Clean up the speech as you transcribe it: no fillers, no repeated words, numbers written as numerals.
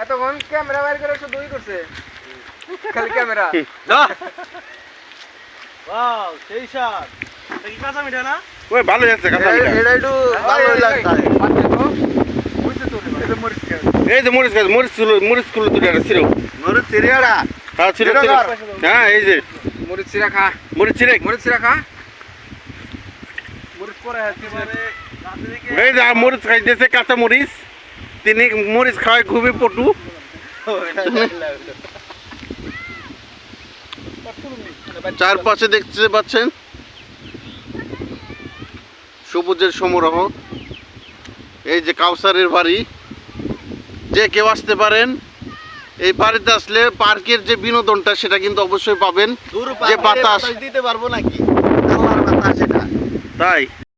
এতক্ষণ ক্যামেরা বাইর করে শুধু করছে খালি ক্যামেরা ওয়াও সেই স্বাদ এটা কি কাঁচা মিঠা না ওই ভালো যাচ্ছে কাঁচা মিঠা এটা একটু ভালোই লাগছে এই যে মরিচ গাছ মরিচ গুলো তো ছিল মরিচ চিড়িয়াড়া হ্যাঁ ছিল হ্যাঁ এই যে মরিচ চিরা খা মরিচ খা মরিচ পরে একেবারে এই যে মরিচ খাইতেছে কাঁচা মরিচ তিনি মরিচ খাওয়ায় খুবই পটু চারপাশে দেখতে পাচ্ছেন সবুজের সমারোহ এই যে কাউসারের বাড়ি যে কেউ আসতে পারেন এই বাড়িতে আসলে পার্কের যে বিনোদনটা সেটা কিন্তু অবশ্যই পাবেন যে বাতাস দিতে পারবো নাকি আল্লাহর বাতাস এটা তাই